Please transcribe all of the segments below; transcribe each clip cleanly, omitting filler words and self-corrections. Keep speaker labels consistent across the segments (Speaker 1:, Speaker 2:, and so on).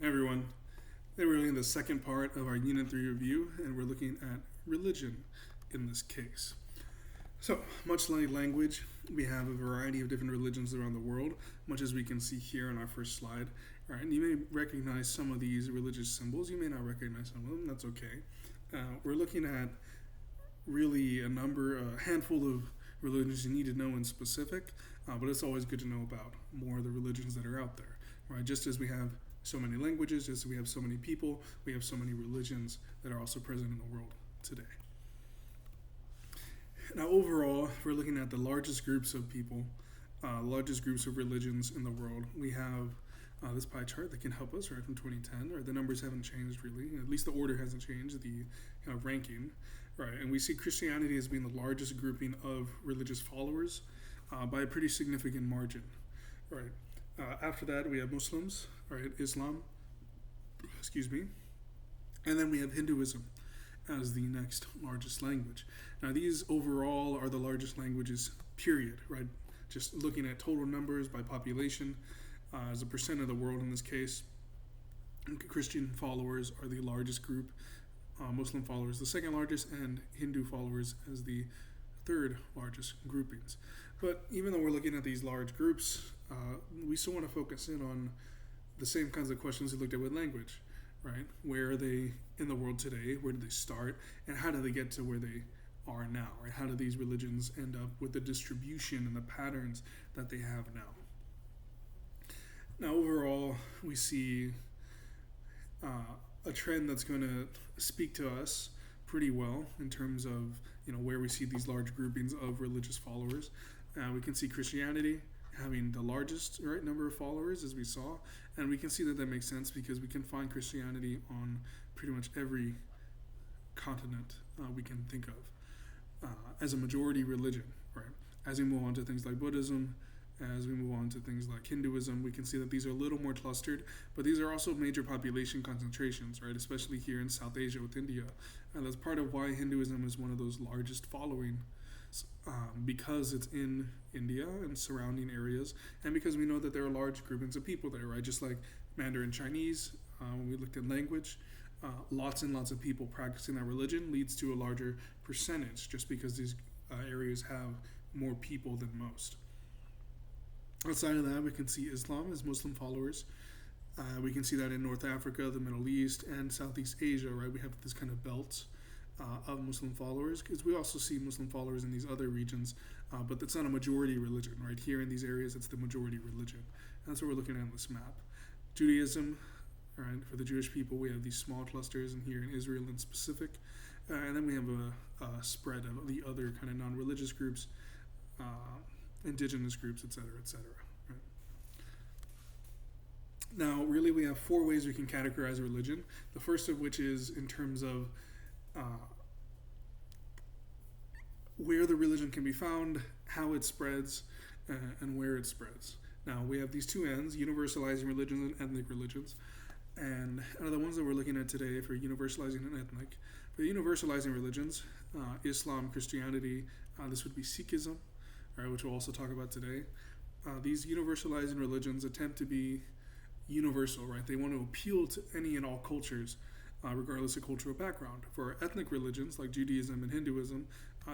Speaker 1: Hey everyone. Today we're looking at the second part of our Unit 3 review, and we're looking at religion in this case. So, much like language, we have a variety of different religions around the world, much as we can see here on our first slide. Right? And you may recognize some of these religious symbols, you may not recognize some of them, that's okay. We're looking at really a handful of religions you need to know in specific, but it's always good to know about more of the religions that are out there. Right? Just as we have so many languages, just as we have so many people, we have so many religions that are also present in the world today. Now, overall, if we're looking at the largest groups of people, largest groups of religions in the world, we have this pie chart that can help us right from 2010. Or the numbers haven't changed really, at least the order hasn't changed, the kind of ranking, right? And we see Christianity as being the largest grouping of religious followers by a pretty significant margin, right? After that, we have Muslims, right? Islam, and then we have Hinduism as the next largest language. Now, these overall are the largest languages, period, right? Just looking at total numbers by population, as a percent of the world in this case, Christian followers are the largest group, Muslim followers the second largest, and Hindu followers as the third largest groupings. But even though we're looking at these large groups, we still want to focus in on the same kinds of questions we looked at with language, right? Where are they in the world today? Where did they start? And how do they get to where they are now? Right? How do these religions end up with the distribution and the patterns that they have now? Now, overall, we see a trend that's going to speak to us pretty well in terms of where we see these large groupings of religious followers. We can see Christianity having the largest number of followers, as we saw, and we can see that makes sense because we can find Christianity on pretty much every continent we can think of as a majority religion. Right? As we move on to things like Buddhism, as we move on to things like Hinduism, we can see that these are a little more clustered, but these are also major population concentrations, right? Especially here in South Asia with India. And that's part of why Hinduism is one of those largest following, because it's in India and surrounding areas, and because we know that there are large groupings of people there, right? Just like Mandarin Chinese, when we looked at language, lots and lots of people practicing that religion leads to a larger percentage, just because these areas have more people than most. Outside of that, we can see Islam as Muslim followers. We can see that in North Africa, the Middle East, and Southeast Asia, right? We have this kind of belt of Muslim followers, because we also see Muslim followers in these other regions, but it's not a majority religion, right? Here in these areas, it's the majority religion. And that's what we're looking at on this map. Judaism, right? For the Jewish people, we have these small clusters, and here in Israel in specific. And then we have a spread of the other kind of non-religious groups, indigenous groups, etc., etc. Right? Now, really, we have four ways we can categorize a religion. The first of which is in terms of where the religion can be found, how it spreads, and where it spreads. Now, we have these two ends, universalizing religions and ethnic religions. And out of the ones that we're looking at today for universalizing and ethnic, for the universalizing religions, Islam, Christianity, this would be Sikhism, right, which we'll also talk about today. These universalizing religions attempt to be universal, right? They want to appeal to any and all cultures, regardless of cultural background. For ethnic religions like Judaism and Hinduism,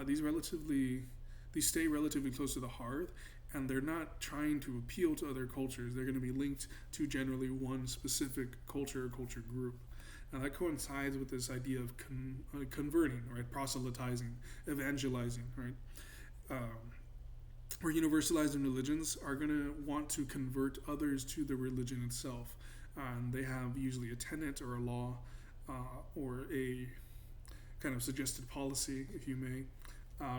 Speaker 1: these stay relatively close to the heart, and they're not trying to appeal to other cultures. They're going to be linked to generally one specific culture or culture group. Now that coincides with this idea of converting, right? Proselytizing, evangelizing, right? Where universalizing religions are going to want to convert others to the religion itself. They have usually a tenet or a law or a kind of suggested policy, if you may,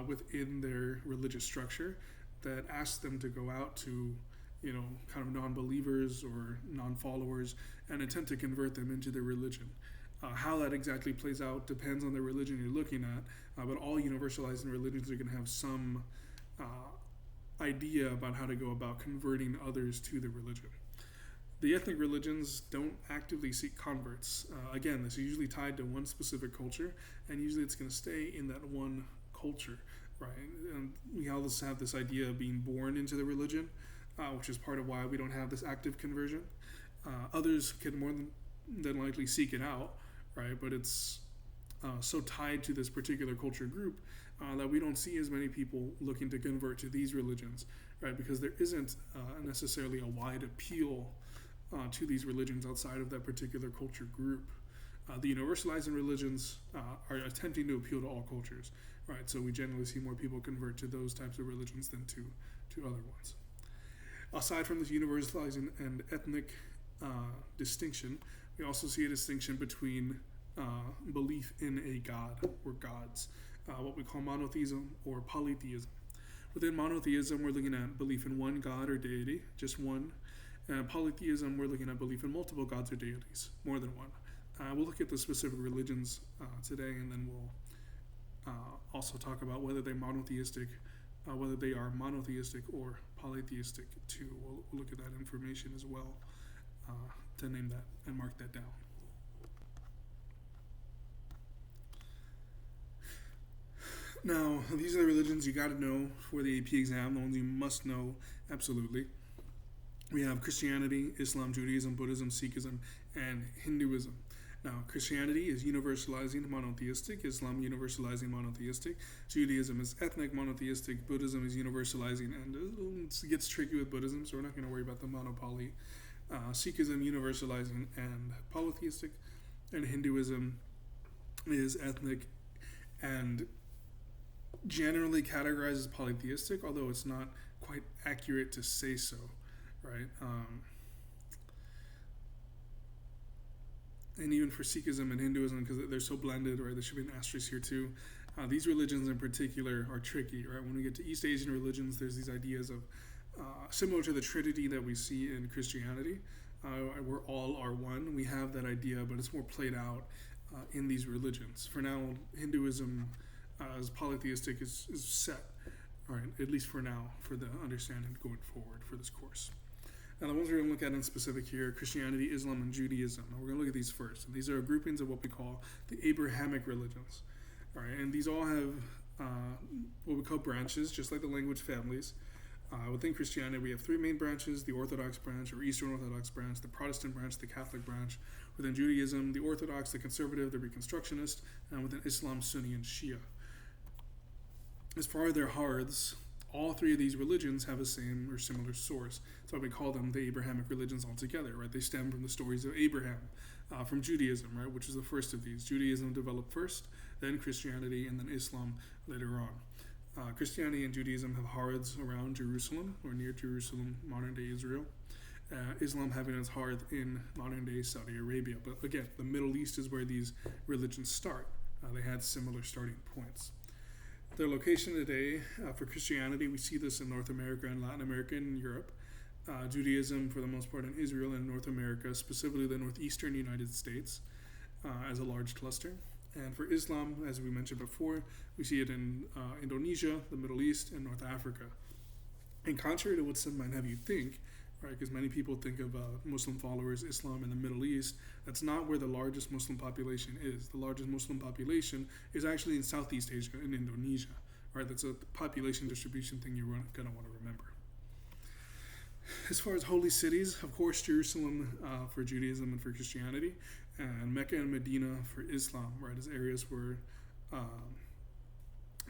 Speaker 1: within their religious structure that asks them to go out to, kind of non-believers or non-followers and attempt to convert them into their religion. How that exactly plays out depends on the religion you're looking at, but all universalizing religions are going to have some idea about how to go about converting others to the religion. The ethnic religions don't actively seek converts. Again, this is usually tied to one specific culture, and usually it's going to stay in that one culture, right? And we always have this idea of being born into the religion, which is part of why we don't have this active conversion. Others can more than likely seek it out, right? But it's so tied to this particular culture group that we don't see as many people looking to convert to these religions, right? Because there isn't necessarily a wide appeal to these religions outside of that particular culture group. The universalizing religions are attempting to appeal to all cultures, right? So we generally see more people convert to those types of religions than to other ones. Aside from this universalizing and ethnic distinction, we also see a distinction between belief in a god or gods, what we call monotheism or polytheism. Within monotheism, we're looking at belief in one god or deity, just one. Polytheism, we're looking at belief in multiple gods or deities, more than one. We'll look at the specific religions today, and then we'll also talk about whether they're monotheistic, whether they are monotheistic or polytheistic too. We'll look at that information as well to name that and mark that down. Now, these are the religions you got to know for the AP exam, the ones you must know absolutely. We have Christianity, Islam, Judaism, Buddhism, Sikhism, and Hinduism. Now, Christianity is universalizing monotheistic, Islam universalizing monotheistic, Judaism is ethnic monotheistic, Buddhism is universalizing, and it gets tricky with Buddhism, so we're not going to worry about the monopoly. Sikhism universalizing and polytheistic, and Hinduism is ethnic and generally categorized as polytheistic, although it's not quite accurate to say so, right? And even for Sikhism and Hinduism, because they're so blended, right, there should be an asterisk here too. These religions in particular are tricky, right? When we get to East Asian religions, there's these ideas of, similar to the Trinity that we see in Christianity, where all are one. We have that idea, but it's more played out in these religions. For now, Hinduism as polytheistic is set, right, at least for now, for the understanding going forward for this course. Now, the ones we're going to look at in specific here, Christianity, Islam, and Judaism. Now, we're going to look at these first. And these are groupings of what we call the Abrahamic religions. All right, and these all have what we call branches, just like the language families. Within Christianity, we have three main branches: the Orthodox branch or Eastern Orthodox branch, the Protestant branch, the Catholic branch. Within Judaism, the Orthodox, the Conservative, the Reconstructionist, and within Islam, Sunni, and Shia. As far as their hearths, all three of these religions have a same or similar source. That's why we call them the Abrahamic religions altogether, right? They stem from the stories of Abraham, from Judaism, right, which is the first of these. Judaism developed first, then Christianity, and then Islam later on. Christianity and Judaism have hearths around Jerusalem or near Jerusalem, modern-day Israel. Islam having its hearth in modern-day Saudi Arabia. But again, the Middle East is where these religions start. They had similar starting points. Their location today, for Christianity, we see this in North America and Latin America and Europe. Judaism, for the most part, in Israel and North America, specifically the northeastern United States, as a large cluster. And for Islam, as we mentioned before, we see it in Indonesia, the Middle East, and North Africa. And contrary to what some might have you think, right, because many people think of Muslim followers, Islam in the Middle East, that's not where the largest Muslim population is. The largest Muslim population is actually in Southeast Asia, in Indonesia, right? That's a population distribution thing you're going to want to remember. As far as holy cities, of course, Jerusalem for Judaism and for Christianity, and Mecca and Medina for Islam, right, as areas where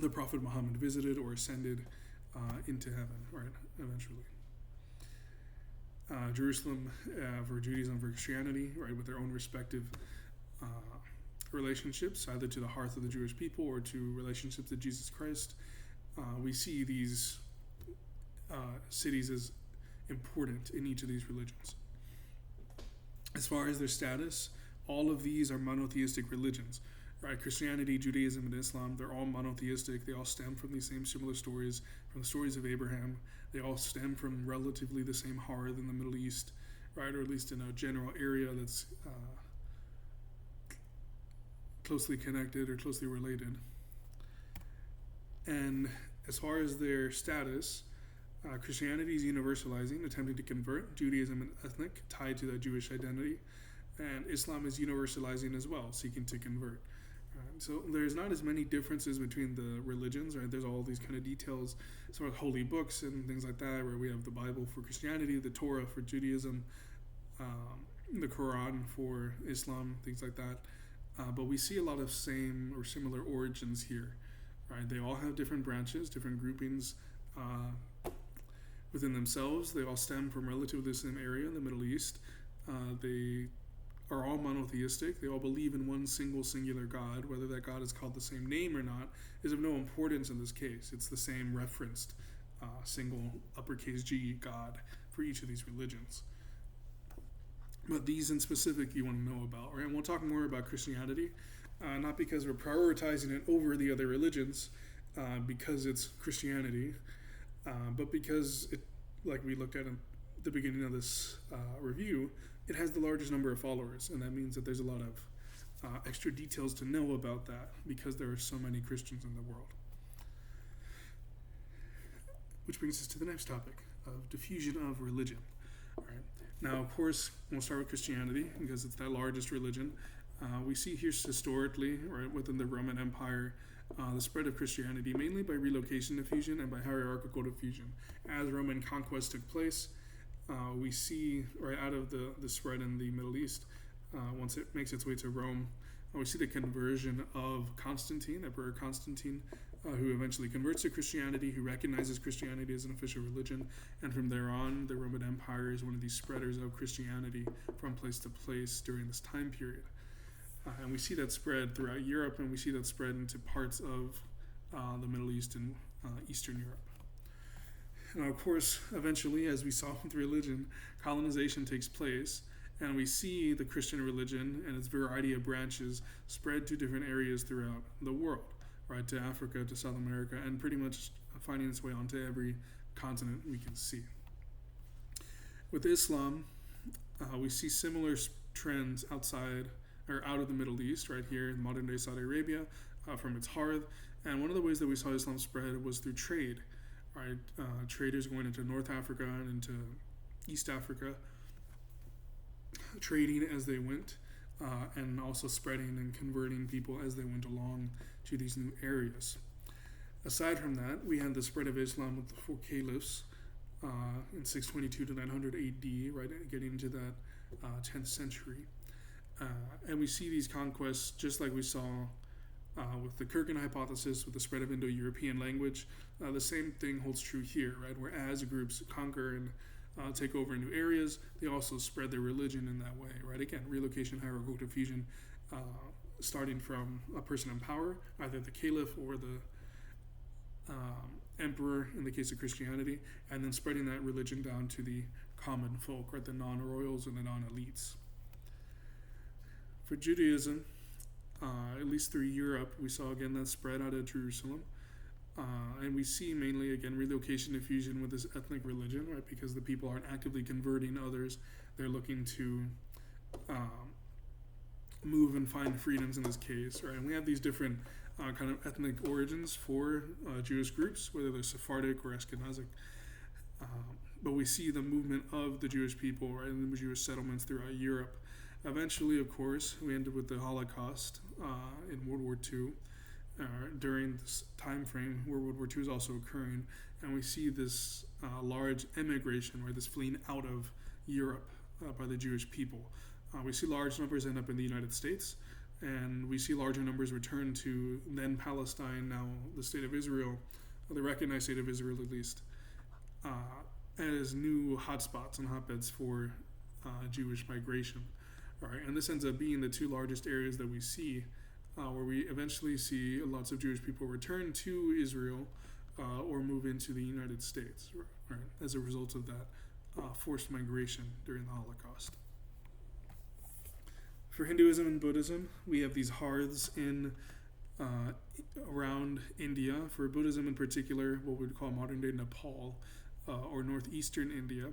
Speaker 1: the Prophet Muhammad visited or ascended into heaven, right, eventually. Jerusalem for Judaism, for Christianity, right, with their own respective relationships, either to the hearth of the Jewish people or to relationships to Jesus Christ. We see these cities as important in each of these religions. As far as their status, all of these are monotheistic religions, right? Christianity, Judaism, and Islam, they're all monotheistic. They all stem from these same similar stories, from the stories of Abraham. They all stem from relatively the same hearth in the Middle East, right? Or at least in a general area that's closely connected or closely related. And as far as their status, Christianity is universalizing, attempting to convert. Judaism and ethnic, tied to that Jewish identity. And Islam is universalizing as well, seeking to convert. So there's not as many differences between the religions, right? There's all these kind of details, sort of holy books and things like that, where we have the Bible for Christianity, the Torah for Judaism, the Quran for Islam, things like that. But we see a lot of same or similar origins here, right? They all have different branches, different groupings within themselves. They all stem from relatively the same area in the Middle East. They are all monotheistic. They all believe in one singular God. Whether that God is called the same name or not is of no importance in this case. It's the same referenced single uppercase G God for each of these religions. But these in specific you want to know about, right? And we'll talk more about Christianity, not because we're prioritizing it over the other religions, because it's Christianity, but because it, like we looked at in the beginning of this review, it has the largest number of followers, and that means that there's a lot of extra details to know about that because there are so many Christians in the world. Which brings us to the next topic of diffusion of religion. All right. Now, of course, we'll start with Christianity because it's the largest religion. We see here historically, right, within the Roman Empire, the spread of Christianity mainly by relocation diffusion and by hierarchical diffusion. As Roman conquest took place, we see, right out of the spread in the Middle East, once it makes its way to Rome, we see the conversion of Constantine, Emperor Constantine, who eventually converts to Christianity, who recognizes Christianity as an official religion, and from there on, the Roman Empire is one of these spreaders of Christianity from place to place during this time period. And we see that spread throughout Europe, and we see that spread into parts of the Middle East and Eastern Europe. Now, of course, eventually, as we saw with religion, colonization takes place, and we see the Christian religion and its variety of branches spread to different areas throughout the world, right, to Africa, to South America, and pretty much finding its way onto every continent we can see. With Islam, we see similar trends outside or out of the Middle East, right here in modern-day Saudi Arabia, from its hearth. And one of the ways that we saw Islam spread was through trade, right? Traders going into North Africa and into East Africa, trading as they went, and also spreading and converting people as they went along to these new areas. Aside from that, we had the spread of Islam with the four caliphs in 622 to 900 AD, right, getting into that 10th century. And we see these conquests just like we saw with the Kirkin hypothesis, with the spread of Indo-European language. The same thing holds true here, right? Where as groups conquer and take over new areas, they also spread their religion in that way, right? Again, relocation, hierarchical diffusion, starting from a person in power, either the caliph or the emperor in the case of Christianity, and then spreading that religion down to the common folk, right? The non-royals and the non-elites. For Judaism, at least through Europe, we saw again that spread out of Jerusalem. And we see mainly, again, relocation diffusion with this ethnic religion, right? Because the people aren't actively converting others. They're looking to move and find freedoms in this case, right? And we have these different kind of ethnic origins for Jewish groups, whether they're Sephardic or Ashkenazic. But we see the movement of the Jewish people, right, and the Jewish settlements throughout Europe. Eventually, of course, we ended with the Holocaust in World War II. During this time frame where World War II is also occurring, and we see this large emigration, right, this fleeing out of Europe by the Jewish people. We see large numbers end up in the United States, and we see larger numbers return to then Palestine, now the state of Israel, the recognized state of Israel at least, as new hotspots and hotbeds for Jewish migration. All right, and this ends up being the two largest areas that we see, where we eventually see lots of Jewish people return to Israel or move into the United States, right, as a result of that forced migration during the Holocaust. For Hinduism and Buddhism, we have these hearths in around India. For Buddhism in particular, what we'd call modern-day Nepal or northeastern India.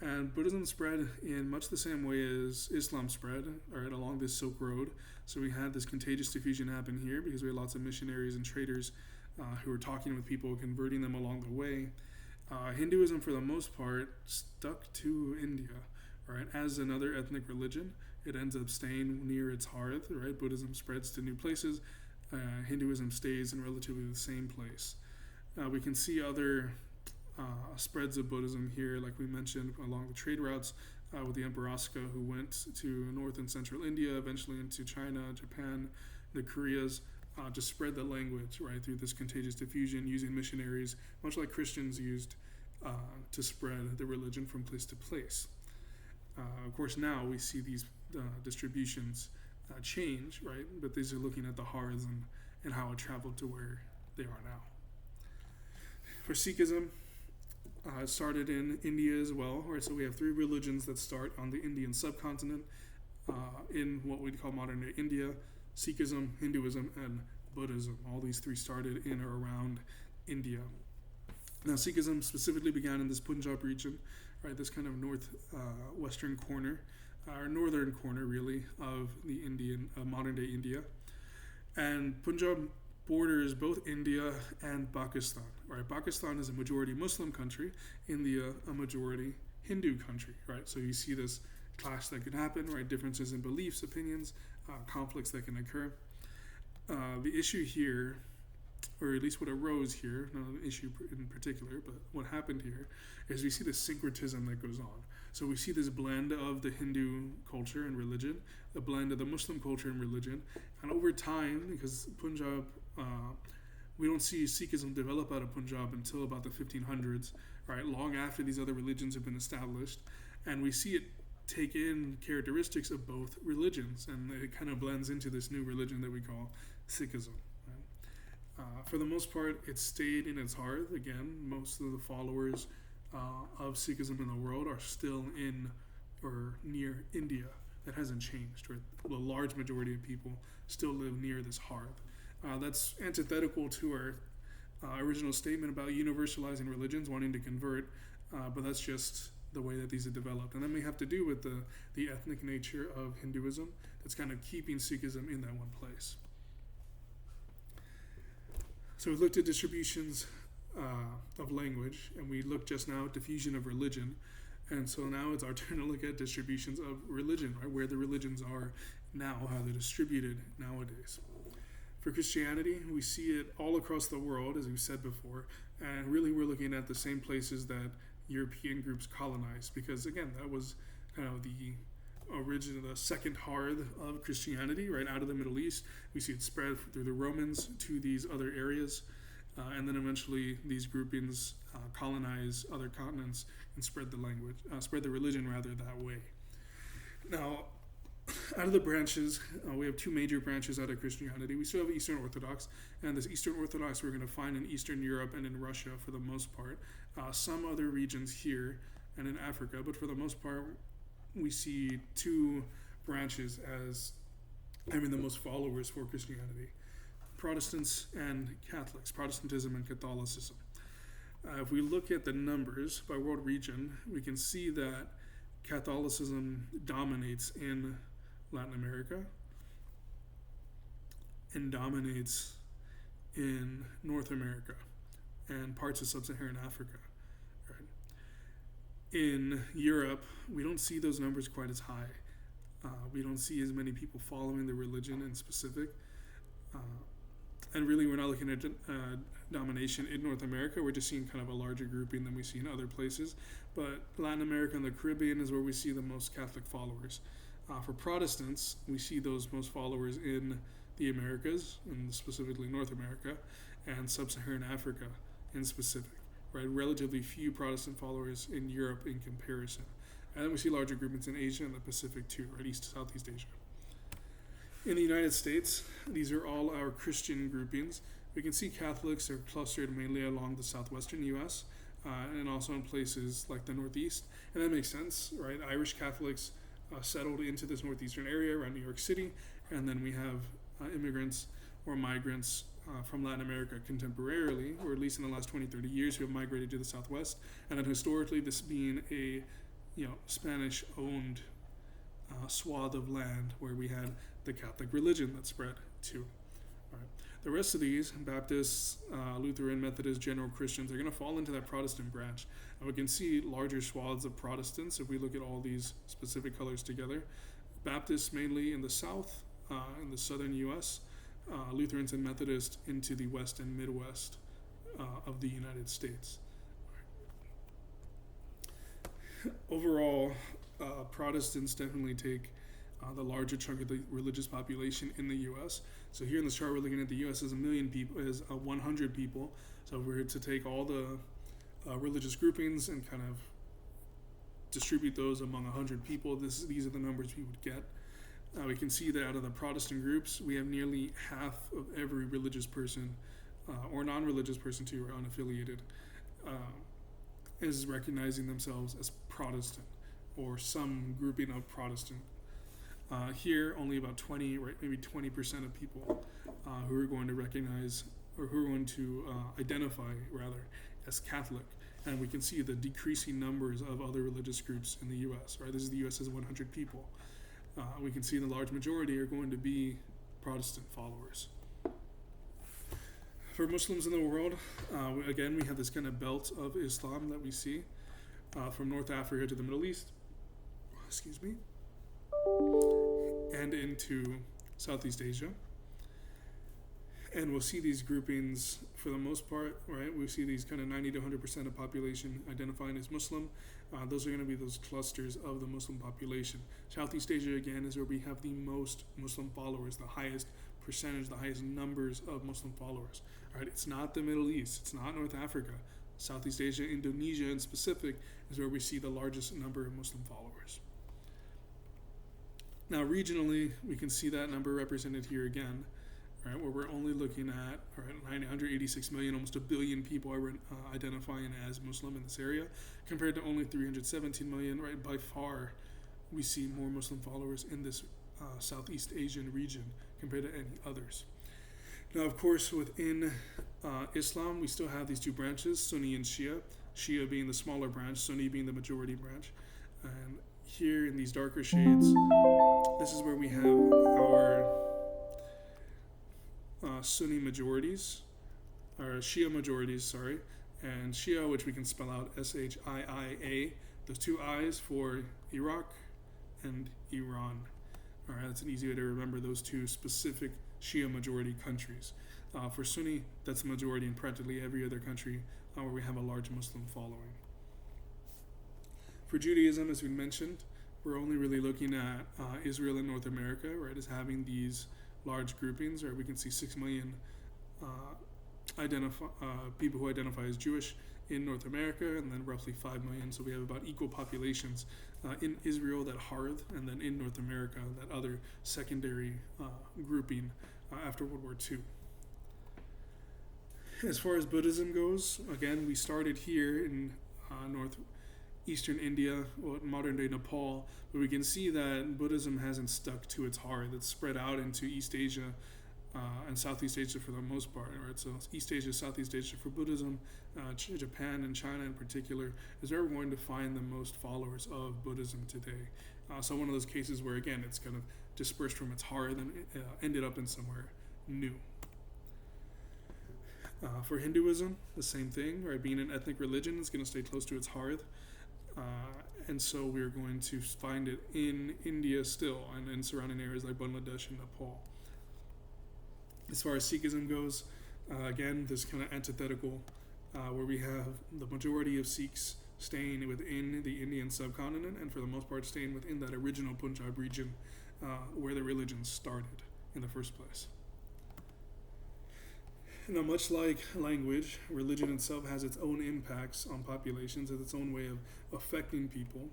Speaker 1: And Buddhism spread in much the same way as Islam spread, right, along this Silk Road. So we had this contagious diffusion happen here because we had lots of missionaries and traders who were talking with people, converting them along the way. Hinduism, for the most part, stuck to India, right, as another ethnic religion. It ends up staying near its hearth, right? Buddhism spreads to new places. Hinduism stays in relatively the same place. We can see other spreads of Buddhism here, like we mentioned, along the trade routes, with the Emperor Asuka, who went to North and Central India, eventually into China, Japan, the Koreas, to spread the language, right, through this contagious diffusion, using missionaries, much like Christians used to spread the religion from place to place. Of course, now we see these distributions change, right? But these are looking at the hearths and how it traveled to where they are now. For Sikhism, it started in India as well, right? So we have three religions that start on the Indian subcontinent in what we'd call modern day India: Sikhism, Hinduism, and Buddhism. All these three started in or around India. Now, Sikhism specifically began in this Punjab region, right? This kind of western corner, or northern corner, really, of the Indian modern day India. And Punjab borders both India and Pakistan, right? Pakistan is a majority Muslim country, India a majority Hindu country, right? So you see this clash that can happen, right? Differences in beliefs, opinions, conflicts that can occur. The issue here, or at least what arose here, not an issue in particular, but what happened here, is we see the syncretism that goes on. So we see this blend of the Hindu culture and religion, the blend of the Muslim culture and religion, and over time, because Punjab, we don't see Sikhism develop out of Punjab until about the 1500s, right? Long after these other religions have been established, and we see it take in characteristics of both religions, and it kind of blends into this new religion that we call Sikhism. For the most part, it stayed in its heart. Again, most of the followers of Sikhism in the world are still in or near India. That hasn't changed. Right? The large majority of people still live near this hearth. That's antithetical to our original statement about universalizing religions, wanting to convert, but that's just the way that these have developed. And that may have to do with the ethnic nature of Hinduism that's kind of keeping Sikhism in that one place. So we looked at distributions of language, and we looked just now at diffusion of religion. And so now it's our turn to look at distributions of religion, right? Where the religions are now, how they're distributed nowadays. For Christianity, we see it all across the world, as we've said before, and really we're looking at the same places that European groups colonized, because again, that was kind of the second hearth of Christianity, right out of the Middle East. We see it spread through the Romans to these other areas, and then eventually these groupings colonize other continents and spread the religion rather that way. Now, out of the branches, we have two major branches out of Christianity. We still have Eastern Orthodox, and this Eastern Orthodox we're going to find in Eastern Europe and in Russia for the most part. Some other regions here and in Africa, but for the most part, we see two branches as having the most followers for Christianity: Protestants and Catholics, Protestantism and Catholicism. If we look at the numbers by world region, we can see that Catholicism dominates in Latin America and dominates in North America and parts of sub-Saharan Africa. Right? In Europe, we don't see those numbers quite as high. We don't see as many people following the religion in specific. And really, we're not looking at domination in North America. We're just seeing kind of a larger grouping than we see in other places. But Latin America and the Caribbean is where we see the most Catholic followers. For Protestants, we see those most followers in the Americas, and specifically North America, and sub-Saharan Africa in specific. Right, relatively few Protestant followers in Europe in comparison. And then we see larger groupings in Asia and the Pacific too, right, Southeast Asia. In the United States, these are all our Christian groupings. We can see Catholics are clustered mainly along the southwestern U.S. And also in places like the Northeast. And that makes sense, right? Irish Catholics settled into this northeastern area around New York City, and then we have immigrants or migrants from Latin America contemporarily, or at least in the last 20, 30 years, who have migrated to the southwest. And then historically, this being a Spanish-owned swath of land where we had the Catholic religion that spread too. All right. The rest of these, Baptists, Lutheran, Methodist, General Christians, are going to fall into that Protestant branch. And we can see larger swaths of Protestants if we look at all these specific colors together. Baptists mainly in the south, in the southern U.S., Lutherans and Methodists into the west and midwest of the United States. Overall, Protestants definitely take the larger chunk of the religious population in the U.S. So here in this chart, we're looking at the U.S. as 1,000,000 people, as 100 people. So if we were to take all the religious groupings and kind of distribute those among 100 people, these are the numbers we would get. We can see that out of the Protestant groups, we have nearly half of every religious person, or non-religious person too, or unaffiliated, is recognizing themselves as Protestant, or some grouping of Protestant. Here, only about 20, right, maybe 20% of people who are going to recognize, or who are going to identify, rather, as Catholic. And we can see the decreasing numbers of other religious groups in the U.S., right? This is the U.S. as 100 people. We can see the large majority are going to be Protestant followers. For Muslims in the world, again, we have this kind of belt of Islam that we see from North Africa to the Middle East, and into Southeast Asia. And we'll see these groupings for the most part, right? We see these kind of 90 to 100% of population identifying as Muslim. Those are going to be those clusters of the Muslim population. Southeast Asia, again, is where we have the most Muslim followers, the highest percentage, the highest numbers of Muslim followers. All right, it's not the Middle East, it's not North Africa. Southeast Asia, Indonesia in specific, is where we see the largest number of Muslim followers. Now, regionally, we can see that number represented here again, right, where we're only looking at 986 million, almost a billion people are identifying as Muslim in this area, compared to only 317 million. Right, by far, we see more Muslim followers in this Southeast Asian region compared to any others. Now, of course, within Islam, we still have these two branches, Sunni and Shia. Shia being the smaller branch, Sunni being the majority branch. And here in these darker shades, this is where we have our Sunni majorities, or Shia majorities, sorry, and Shia, which we can spell out Shia, those two I's for Iraq and Iran. All right, that's an easy way to remember those two specific Shia majority countries. For Sunni, that's the majority in practically every other country where we have a large Muslim following. For Judaism, as we mentioned, we're only really looking at Israel and North America, right, as having these large groupings, right? We can see 6 million people who identify as Jewish in North America, and then roughly 5 million. So we have about equal populations in Israel, that hearth, and then in North America, that other secondary grouping after World War II. As far as Buddhism goes, again, we started here in northeastern India, modern-day Nepal, but we can see that Buddhism hasn't stuck to its heart. It's spread out into East Asia and Southeast Asia for the most part. Right? So East Asia, Southeast Asia for Buddhism, Japan and China in particular, is where we're going to find the most followers of Buddhism today. So one of those cases where, again, it's kind of dispersed from its heart and ended up in somewhere new. For Hinduism, the same thing, right? Being an ethnic religion, it's going to stay close to its hearth. And so we're going to find it in India still, and in surrounding areas like Bangladesh and Nepal. As far as Sikhism goes, again, this kind of antithetical, where we have the majority of Sikhs staying within the Indian subcontinent, and for the most part staying within that original Punjab region where the religion started in the first place. Now, much like language, religion itself has its own impacts on populations, has its own way of affecting people.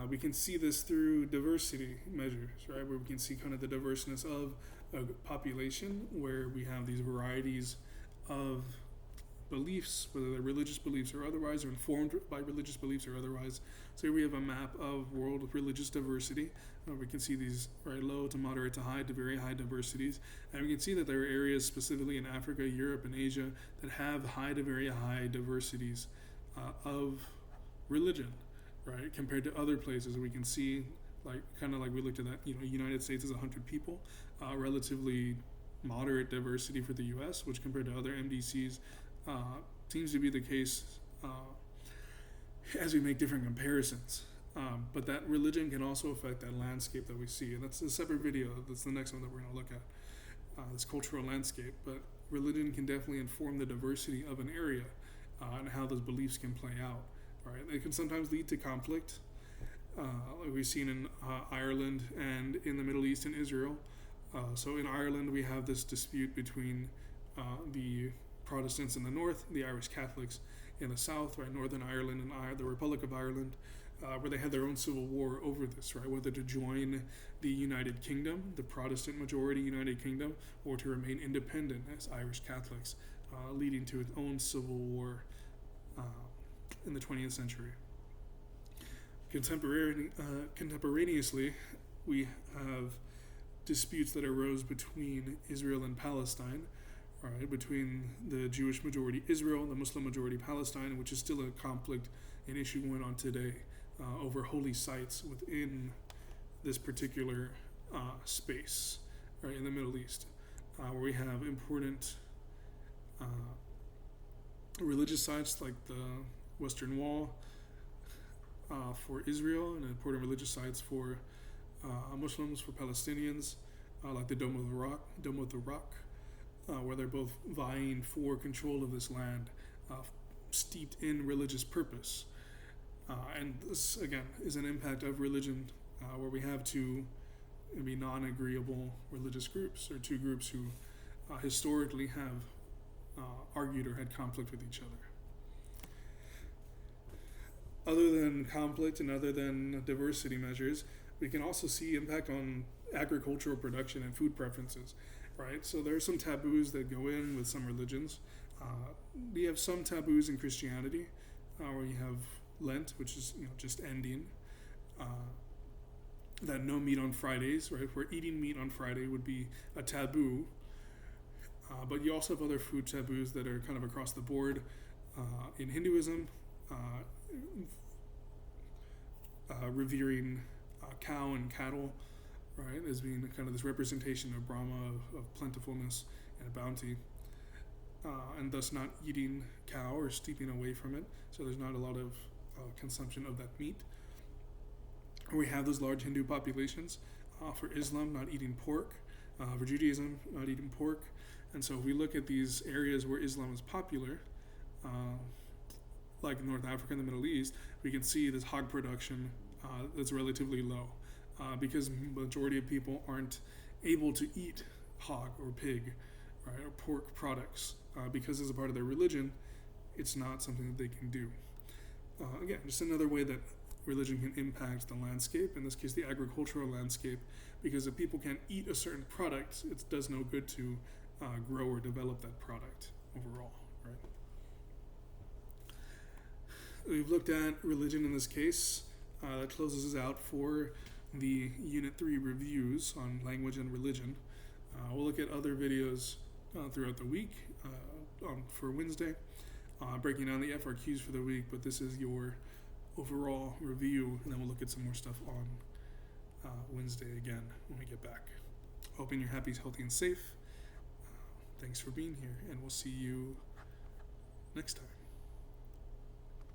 Speaker 1: We can see this through diversity measures, right? Where we can see kind of the diverseness of a population, where we have these varieties of beliefs, whether they're religious beliefs or otherwise, or informed by religious beliefs or otherwise. So here we have a map of world religious diversity. We can see these low to moderate to high to very high diversities. And we can see that there are areas specifically in Africa, Europe, and Asia that have high to very high diversities of religion, right? Compared to other places. We can see, like we looked at that, United States is 100 people, relatively moderate diversity for the U.S., which compared to other MDCs seems to be the case as we make different comparisons. But that religion can also affect that landscape that we see. And that's a separate video. That's the next one that we're going to look at, this cultural landscape. But religion can definitely inform the diversity of an area and how those beliefs can play out. Right? It can sometimes lead to conflict. we've seen in Ireland and in the Middle East and Israel. So in Ireland, we have this dispute between the Protestants in the north, the Irish Catholics in the south, right? Northern Ireland and the Republic of Ireland, where they had their own civil war over this, right? Whether to join the United Kingdom, the Protestant majority United Kingdom, or to remain independent as Irish Catholics, leading to its own civil war in the 20th century. Contemporaneously, we have disputes that arose between Israel and Palestine, right, between the Jewish majority Israel and the Muslim majority Palestine, which is still a conflict, an issue going on today over holy sites within this particular space, right, in the Middle East, where we have important religious sites like the Western Wall for Israel, and important religious sites for Muslims, for Palestinians, like the Dome of the Rock, where they're both vying for control of this land, steeped in religious purpose. And this, again, is an impact of religion, where we have two maybe non-agreeable religious groups, or two groups who historically have argued or had conflict with each other. Other than conflict and other than diversity measures, we can also see impact on agricultural production and food preferences, right? So there are some taboos that go in with some religions. We have some taboos in Christianity, where you have Lent, which is just ending. That no meat on Fridays, right? Where eating meat on Friday would be a taboo. But you also have other food taboos that are kind of across the board. In Hinduism, revering cow and cattle, right, as being kind of this representation of Brahma, of plentifulness and bounty, and thus not eating cow or steeping away from it. So there's not a lot of consumption of that meat. We have those large Hindu populations. For Islam, not eating pork. For Judaism, not eating pork. And so if we look at these areas where Islam is popular, like North Africa and the Middle East, we can see this hog production that's relatively low, because the majority of people aren't able to eat hog or pig, right, or pork products, because as a part of their religion, it's not something that they can do. Again, just another way that religion can impact the landscape, in this case the agricultural landscape, because if people can't eat a certain product, it does no good to grow or develop that product overall, right? We've looked at religion in this case. That closes us out for the Unit 3 reviews on language and religion. We'll look at other videos throughout the week for Wednesday, breaking down the FRQs for the week, but this is your overall review, and then we'll look at some more stuff on Wednesday again when we get back. Hoping you're happy, healthy, and safe. Thanks for being here, and we'll see you next time.